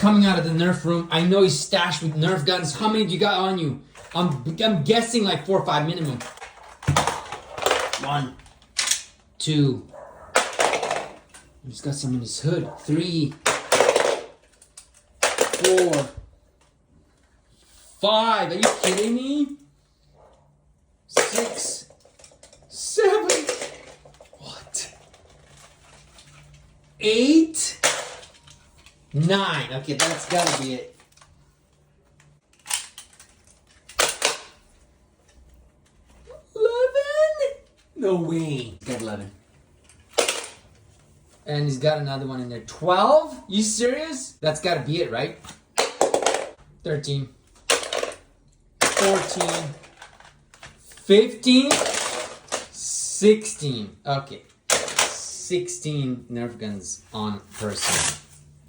coming out of the Nerf room. I know he's stashed with Nerf guns. How many do you got on you? I'm guessing like 4 or 5 minimum. 1, 2. He's got some in his hood. 3, 4, 5. Are you kidding me? 6, 7. What? 8, 9. Okay, that's gotta be it. 11? No way. He's got 11. And he's got another one in there. 12? You serious? That's gotta be it, right? 13. 14. 15. 16. Okay. 16 Nerf guns on person.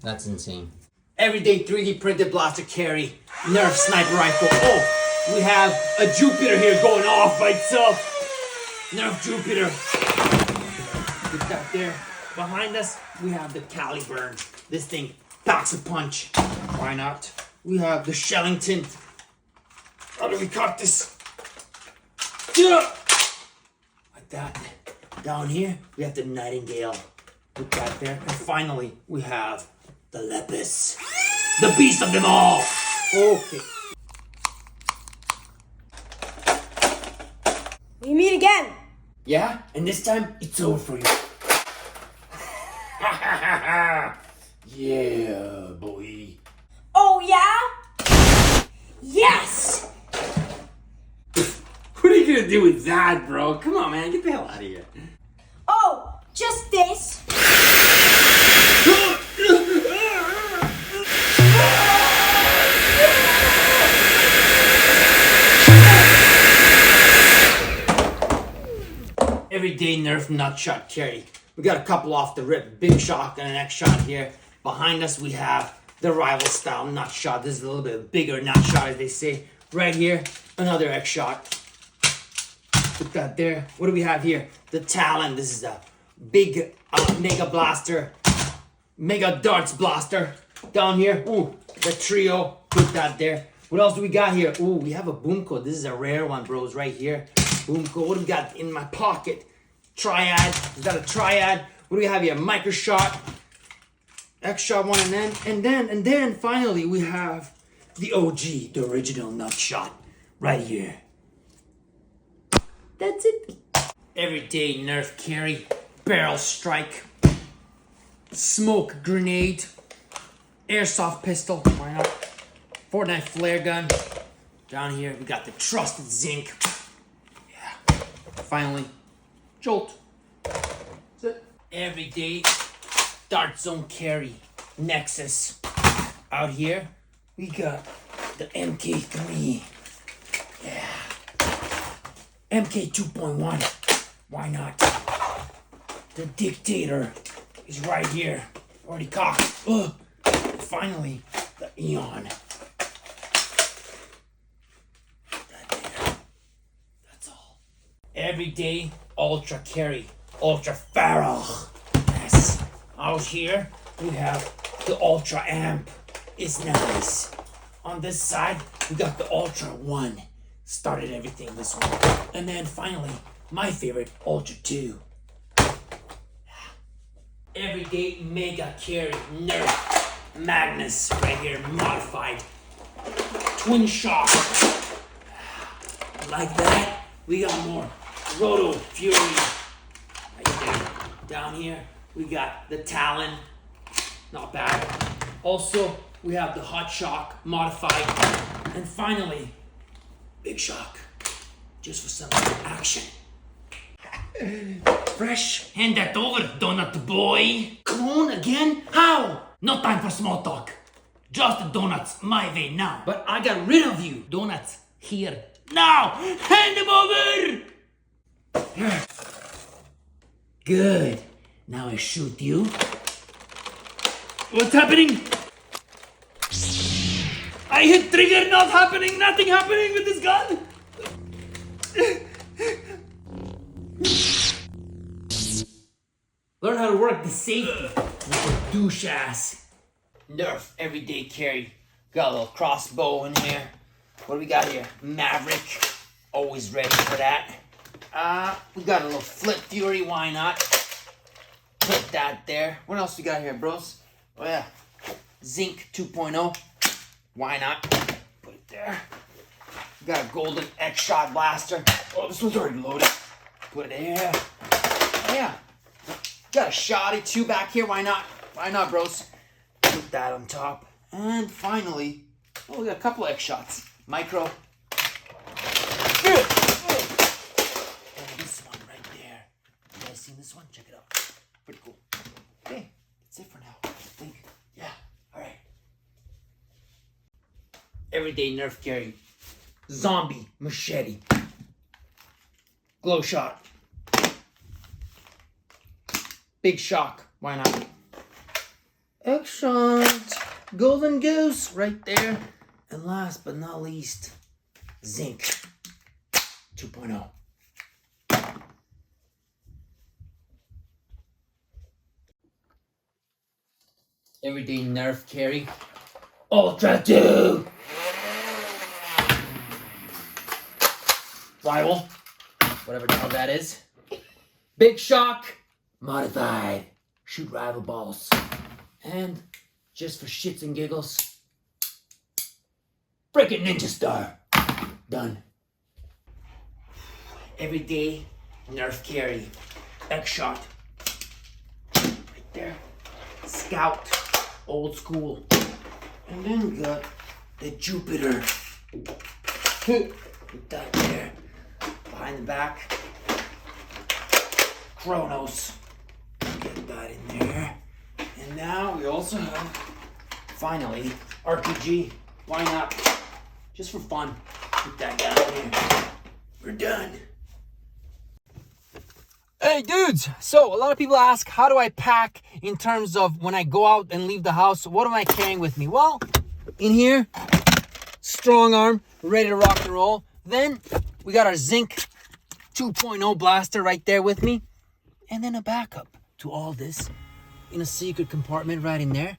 That's insane. Everyday 3D printed blaster carry. Nerf sniper rifle. Oh, we have a Jupiter here going off by itself. Nerf Jupiter. Put that there. Behind us, we have the Caliburn. This thing packs a punch. Why not? We have the Shellington. How do we cut this? Yeah. Like that. Down here, we have the Nightingale. Put that there. And finally, we have the Lepus. The beast of them all. Okay. We meet again. Yeah? And this time, it's over for you. Yeah, boy. Oh, yeah? Yes! What are you gonna do with that, bro? Come on, man. Get the hell out of here. Oh, just this. Everyday Nerf nutshot carry. We got a couple off the rip. Big shot and an X shot here. Behind us we have the rival style nut shot. This is a little bit bigger nut shot, as they say. Right here, another X shot. Put that there. What do we have here? The Talon. This is a big mega blaster. Mega darts blaster. Down here, ooh, the trio. Put that there. What else do we got here? Ooh, we have a Boomco. This is a rare one, bros, right here. Boomco. What do we got in my pocket? Triad. We got a Triad. What do we have here? Micro shot. X shot one, and then finally we have the OG, the original nut shot, right here. That's it. Everyday Nerf carry, barrel strike, smoke grenade, airsoft pistol. Why not? Fortnite flare gun. Down here we got the trusted Zinc. Yeah. Finally, Jolt. That's it. Everyday Dart Zone carry, Nexus. Out here we got the MK3. Yeah. MK 2.1. Why not? The Dictator is right here. Already cocked. Ugh. Finally, the Eon. That's all. Everyday Ultra carry. Ultra Feral. Yes. Out here, we have the Ultra Amp. It's nice. On this side, we got the Ultra 1. Started everything this one. And then finally, my favorite, Ultra 2. Everyday Mega Carry Nerf Magnus right here, modified. Twin shock. Like that, we got more Roto Fury. Right there. Down here, we got the Talon. Not bad. Also, we have the Hot Shock modified. And finally, Big Shock. Just for some action. Fresh. Hand that over, donut boy. Clone again? How? No time for small talk. Just the donuts my way now. But I got rid of you. Donuts here now. Hand them over. Good. Now I shoot you. What's happening? I hit trigger, not happening, nothing happening with this gun. Learn how to work the safety with a douche ass. Nerf Everyday Carry. Got a little crossbow in here. What do we got here? Maverick. Always ready for that. We got a little Flip Fury. Why not? Put that there. What else we got here, bros? Oh yeah. Zinc 2.0. Why not? Put it there. We got a golden X-Shot blaster. Oh, this one's already loaded. Put it here. Oh yeah. Got a shotty too back here. Why not? Why not, bros? Put that on top. And finally, oh, we got a couple of X-Shots. Micro. And this one right there. You guys seen this one? Check it out. Pretty cool. Okay, that's it for now. I think. Yeah. All right. Everyday Nerf Carry. Zombie machete. Glow shot. Big shock. Why not? X-Shot. Golden Goose right there. And last but not least, Zinc 2.0. Everyday Nerf Carry. Ultra 2. Rival. Whatever the hell that is. Big shock. Modified. Shoot rival balls. And just for shits and giggles, Break it, Ninja Star. Done. Everyday Nerf Carry. X-Shot. Right there. Scout. Old school. And then we got the Jupiter. Put that there. Behind the back. Kronos. Get that in there. And now we also have, finally, RPG. Why not? Just for fun. Put that down here. We're done. Hey dudes! So a lot of people ask, how do I pack in terms of when I go out and leave the house? What am I carrying with me? Well, in here, strong arm, ready to rock and roll. Then we got our Zinc 2.0 blaster right there with me. And then a backup to all this in a secret compartment right in there.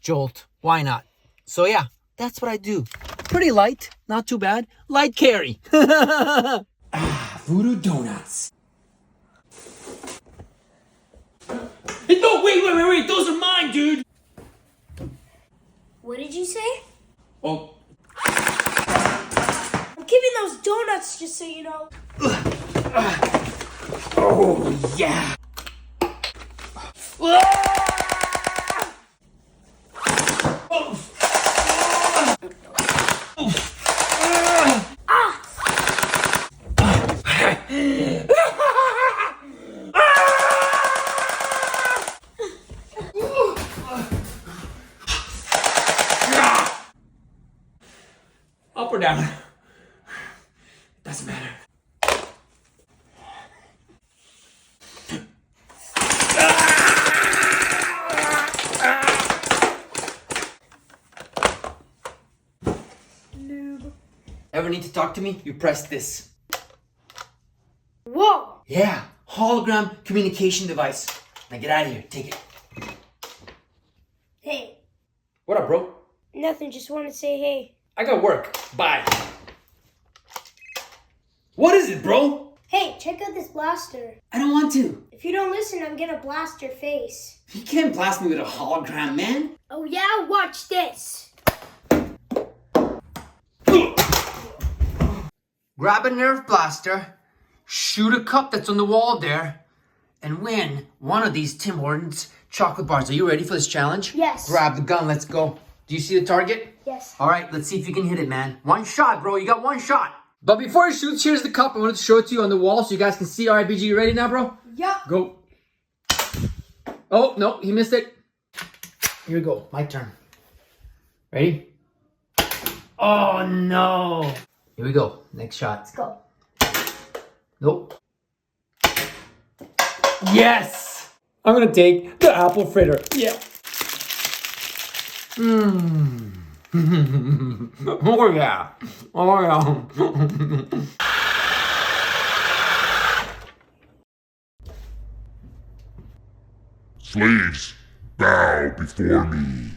Jolt. Why not? So yeah, that's what I do. Pretty light, not too bad. Light carry. Voodoo Donuts. Hey, no, wait. Those are mine, dude. What did you say? Oh. I'm keeping those donuts, just so you know. Oh, yeah. Up or down? Doesn't matter. Noob. Ever need to talk to me? You press this. Whoa! Yeah, hologram communication device. Now get out of here. Take it. Hey, What up, bro? nothing, just want to say hey. I got work. Bye. What is it, bro? Hey, check out this blaster. I don't want to. If you don't listen, I'm gonna blast your face. You can't blast me with a hologram, man. Oh yeah? Watch this. Grab a Nerf blaster, shoot a cup that's on the wall there, and win one of these Tim Hortons chocolate bars. Are you ready for this challenge? Yes. Grab the gun. Let's go. Do you see the target? Yes. All right, let's see if you can hit it, man. One shot, bro. You got one shot. But before he shoots, here's the cup. I wanted to show it to you on the wall so you guys can see. All right, BG, you ready now, bro? Yeah. Go. Oh, no, he missed it. Here we go. My turn. Ready? Oh, no. Here we go. Next shot. Let's go. Nope. Yes! I'm gonna take the apple fritter. Yeah. Oh yeah. Oh yeah. Slaves, bow before me.